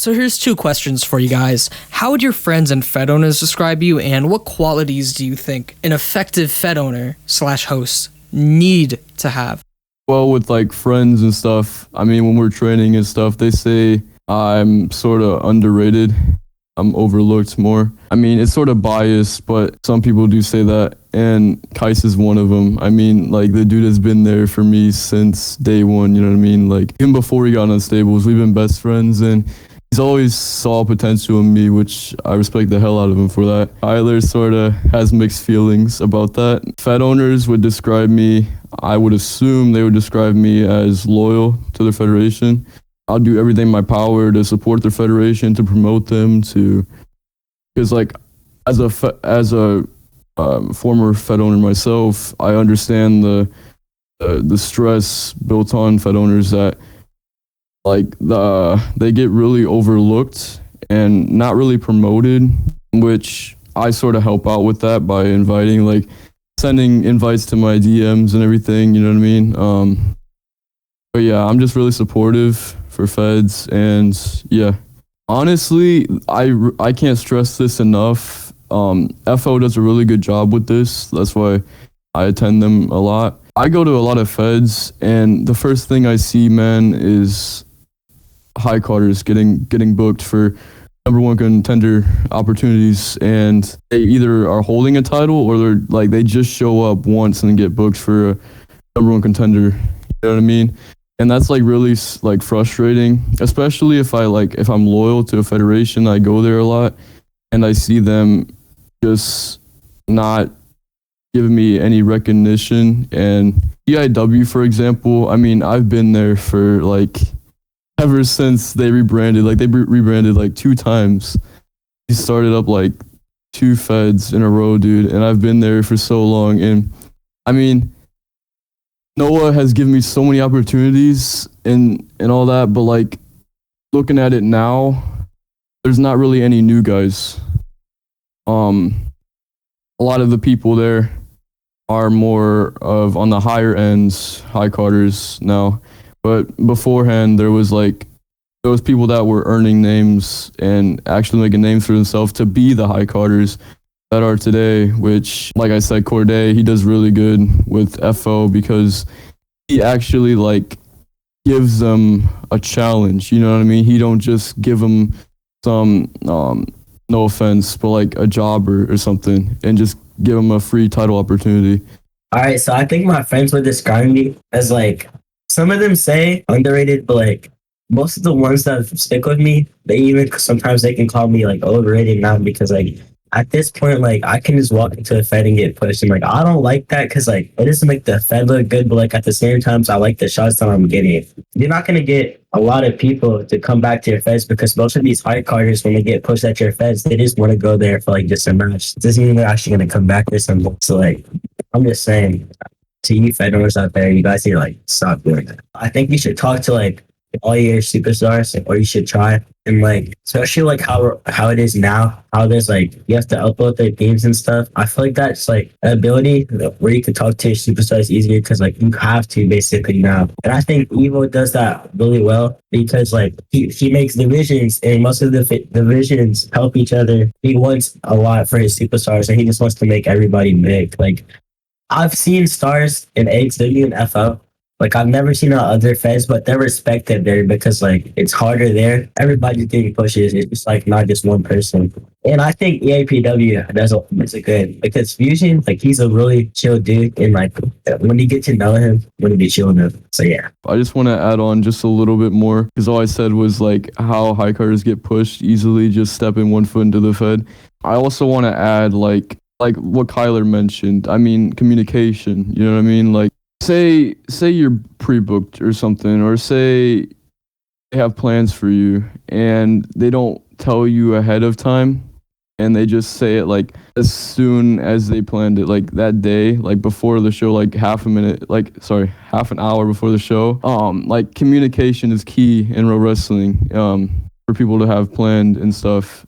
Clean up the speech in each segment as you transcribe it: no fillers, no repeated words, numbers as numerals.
So here's two questions for you guys. How would your friends and Fed owners describe you, and what qualities do you think an effective Fed owner slash host need to have? Well, with like friends and stuff, I mean, when we're training and stuff, they say I'm sort of underrated. I'm overlooked more. I mean, it's sort of biased, but some people do say that, and Kais is one of them. I mean, like, the dude has been there for me since day one, you know what I mean? Like, even before he got on Stables, we've been best friends, and he's always saw potential in me, which I respect the hell out of him for that. Tyler sort of has mixed feelings about that. Fed owners would describe me, I would assume they would describe me as loyal to the federation. I'll do everything in my power to support the federation, to promote them, because like as a former Fed owner myself, I understand the stress built on Fed owners that like they get really overlooked and not really promoted, which I sort of help out with that by sending invites to my DMs and everything, you know what I mean? But yeah, I'm just really supportive for Feds, and yeah, honestly, I can't stress this enough. FO does a really good job with this. That's why I attend them a lot. I go to a lot of Feds, and the first thing I see, man, is high carders getting booked for number one contender opportunities, and they either are holding a title or they just show up once and get booked for a number one contender. You know what I mean? And that's like really like frustrating, especially if I'm loyal to a federation. I go there a lot, and I see them just not giving me any recognition. And EIW, for example, I mean, I've been there for like ever since they rebranded. Like, they rebranded like 2 times. He started up like 2 Feds in a row, dude, and I've been there for so long. And I mean, Noah has given me so many opportunities and all that, but like looking at it now, there's not really any new guys. A lot of the people there are more of on the higher ends, high carders now. But beforehand, there was people that were earning names and actually making names for themselves to be the high carders that are today, which, like I said, Corday, he does really good with FO because he actually like gives them a challenge, you know what I mean? He don't just give them some, no offense, but like a job or something, and just give them a free title opportunity. All right, so I think my friends would describe me as like, some of them say underrated, but like most of the ones that stick with me, sometimes they can call me like overrated now, because like at this point, like I can just walk into a Fed and get pushed, and like I don't like that, because like it doesn't make the Fed look good, but like at the same time, I like the shots that I'm getting. You're not gonna get a lot of people to come back to your Feds, because most of these high carders, when they get pushed at your Feds, they just want to go there for like just a match. It doesn't mean they're actually gonna come back this time. So like I'm just saying, to you Fed owners out there, you guys need to like stop doing that. I think you should talk to like all your superstars, or you should try, and like especially like how it is now, how there's like you have to upload their games and stuff. I feel like that's like an ability where you can talk to your superstars easier, because like you have to basically now. And I think Evo does that really well, because like he makes divisions, and most of the divisions help each other. He wants a lot for his superstars, and he just wants to make everybody big. Like, I've seen stars in HW and FO. Like, I've never seen other Feds, but they're respected there because like it's harder there. Everybody's getting pushes. It's just like not just one person. And I think EAPW does a good, because Fusion, like, he's a really chill dude, and like when you get to know him, when you be chilling with him. So yeah. I just want to add on just a little bit more, because all I said was like how high carders get pushed easily just stepping one foot into the Fed. I also want to add like what Kyler mentioned. I mean, communication, you know what I mean? Like, say you're pre-booked or something, or say they have plans for you and they don't tell you ahead of time, and they just say it like as soon as they planned it, like that day, like before the show, like half an hour before the show. Like, communication is key in pro wrestling, for people to have planned and stuff,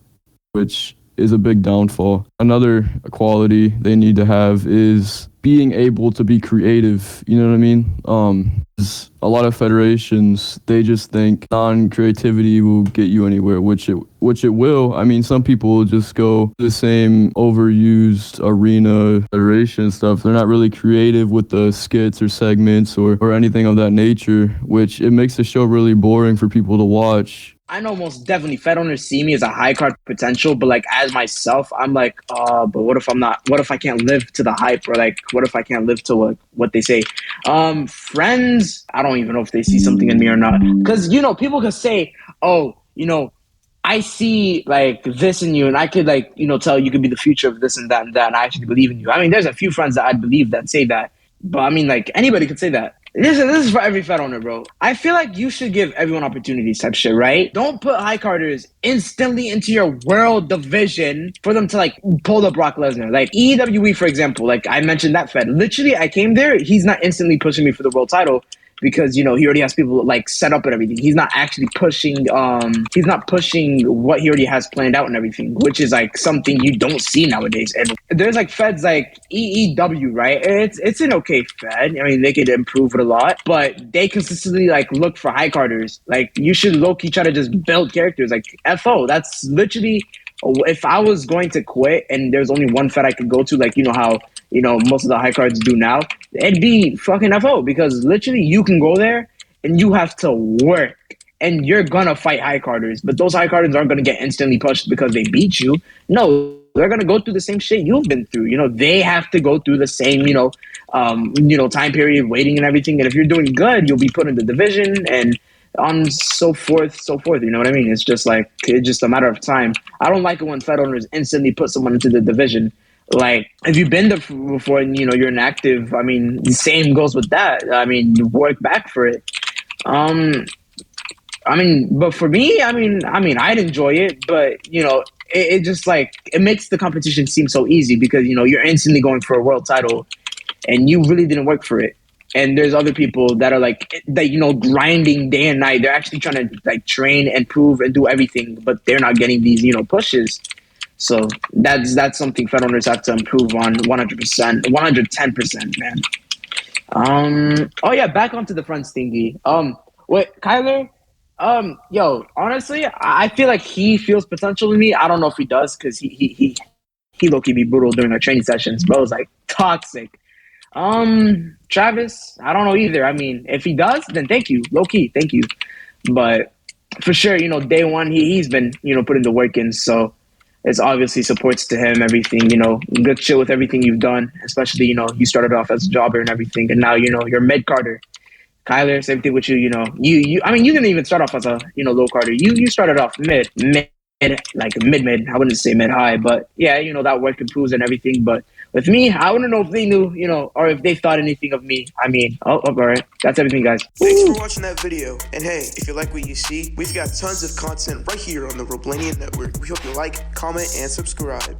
which is a big downfall. Another quality they need to have is being able to be creative. You know what I mean? A lot of federations, they just think non-creativity will get you anywhere, which it will. I mean, some people will just go the same overused arena federation stuff. They're not really creative with the skits or segments or anything of that nature, which it makes the show really boring for people to watch. I know most definitely Fed owners see me as a high card potential, but like as myself, I'm like, but what if I'm not? What if I can't live to the hype, or like, what if I can't live to what they say? Friends, I don't even know if they see something in me or not, because people could say, oh, I see like this in you, and I could like tell you could be the future of this and that and that, and I actually believe in you. I mean, there's a few friends that I believe that say that, but I mean, like anybody could say that. This is for every Fed owner, bro. I feel like you should give everyone opportunities type shit, right? Don't put high carders instantly into your world division for them to like pull up Brock Lesnar. Like EWE, for example, like I mentioned that Fed. Literally, I came there. He's not instantly pushing me for the world title because he already has people like set up and everything. He's not actually pushing what he already has planned out and everything, which is like something you don't see nowadays. And there's like Feds like EEW, right? It's an okay Fed. I mean, they could improve it a lot, but they consistently like look for high carders. Like you should low-key try to just build characters. Like FO, that's literally, if I was going to quit and there's only one Fed I could go to, like how most of the high cards do now, it'd be fucking FO, because literally you can go there and you have to work and you're gonna fight high carders, but those high carders aren't gonna get instantly pushed because they beat you. No, they're gonna go through the same shit you've been through. They have to go through the same time period, waiting and everything. And if you're doing good, you'll be put in the division and on so forth. You know what I mean? It's just like, it's just a matter of time. I don't like it when Fed owners instantly put someone into the division. Like, if you've been there before and you're inactive, I mean, the same goes with that. I mean, you work back for it. But for me, I mean, I'd enjoy it, but it just like, it makes the competition seem so easy because you're instantly going for a world title, and you really didn't work for it. And there's other people that are like that, grinding day and night. They're actually trying to like train and prove and do everything, but they're not getting these pushes. So that's something Fed owners have to improve on 100%, 110%, man. Oh yeah, back onto the friends thingy. Wait, Kyler. Yo, honestly, I feel like he feels potential in me. I don't know if he does, because he low-key be brutal during our training sessions. Bro, it's like toxic. Travis, I don't know either. I mean, if he does, then thank you, low-key, thank you. But for sure, day one, he's been putting the work in. So it's obviously supports to him, everything. Good shit with everything you've done, especially you started off as a jobber and everything, and now you're mid carder. Kyler, same thing with you. I mean, you didn't even start off as a low carder. You started off mid, like mid. I wouldn't say mid high, but yeah, that work improves and everything. But with me, I wouldn't know if they knew, or if they thought anything of me. I mean, all right, that's everything, guys. Thanks for watching that video. And hey, if you like what you see, we've got tons of content right here on the Roblania Network. We hope you like, comment, and subscribe.